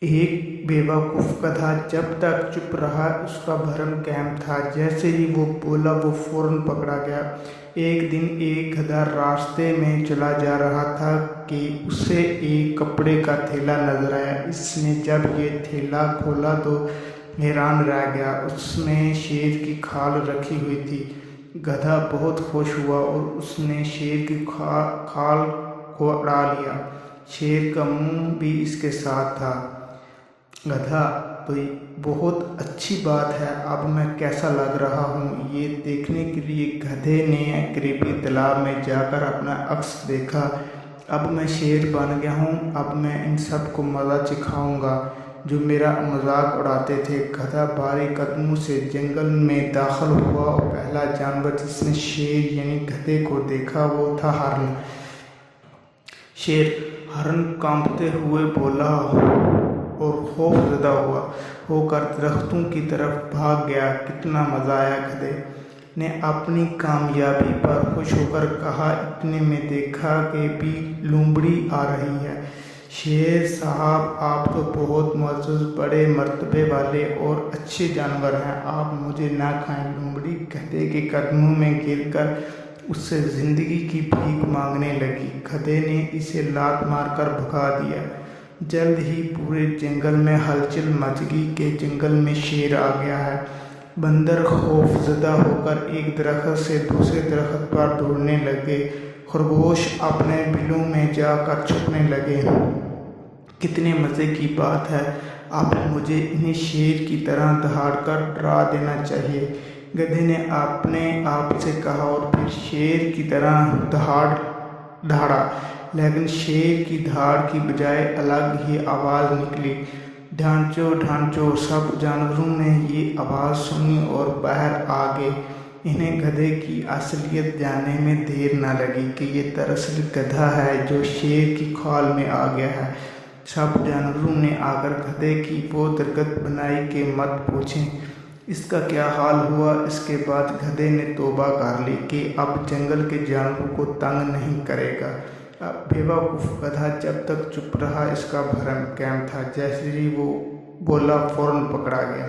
एक बेवकूफ़ गधा जब तक चुप रहा उसका भरम कायम था। जैसे ही वो बोला वो फौरन पकड़ा गया। एक दिन एक गधा रास्ते में चला जा रहा था कि उसे एक कपड़े का थैला नजर आया। इसने जब ये थैला खोला तो हैरान रह गया। उसमें शेर की खाल रखी हुई थी। गधा बहुत खुश हुआ और उसने शेर की खाल को उड़ा लिया। शेर का मुंह भी इसके साथ था। गधा, भाई बहुत अच्छी बात है, अब मैं कैसा लग रहा हूँ ये देखने के लिए गधे ने करीबी तालाब में जाकर अपना अक्स देखा। अब मैं शेर बन गया हूँ, अब मैं इन सब को मज़ा सिखाऊंगा जो मेरा मजाक उड़ाते थे। गधा भारी कदमों से जंगल में दाखिल हुआ और पहला जानवर जिसने शेर यानी गधे को देखा वो था हरण। शेर हरण कांपते हुए बोला और खौफजदा होकर दरख्तों की तरफ भाग गया। कितना मज़ा आया। गधे ने अपनी कामयाबी पर खुश होकर कहा, इतने में देखा कि भी लोमड़ी आ रही है। शेर साहब, आप तो बहुत मुअज़्ज़ज़, बड़े मर्तबे वाले और अच्छे जानवर हैं, आप मुझे ना खाएं। लोमड़ी गधे के कदमों में गिरकर उससे ज़िंदगी की भीख मांगने लगी। गधे ने इसे लात मारकर भगा दिया। जल्द ही पूरे जंगल में हलचल मच गई कि जंगल में शेर आ गया है। बंदर खौफजदा होकर एक दरख्त से दूसरे दरख्त पर दौड़ने लगे। खरगोश अपने बिलों में जाकर छुपने लगे। कितने मज़े की बात है, अब मुझे इन्हें शेर की तरह दहाड़कर डरा देना चाहिए, गधे ने अपने आप से कहा और फिर शेर की तरह दहाड़ा। लेकिन शेर की धाड़ की बजाय अलग ही आवाज़ निकली, ढांचो ढांचो। सब जानवरों ने ये आवाज़ सुनी और बाहर आ गए। इन्हें गधे की असलियत जानने में देर न लगी कि ये दरअसल गधा है जो शेर की खाल में आ गया है। सब जानवरों ने आकर गधे की वो दरगत बनाई कि मत पूछें इसका क्या हाल हुआ। इसके बाद गधे ने तौबा कर ली कि अब जंगल के जानवरों को तंग नहीं करेगा। अब बेवकूफ़ गधा जब तक चुप रहा इसका भरम कायम था। जैसे ही वो बोला फौरन पकड़ा गया।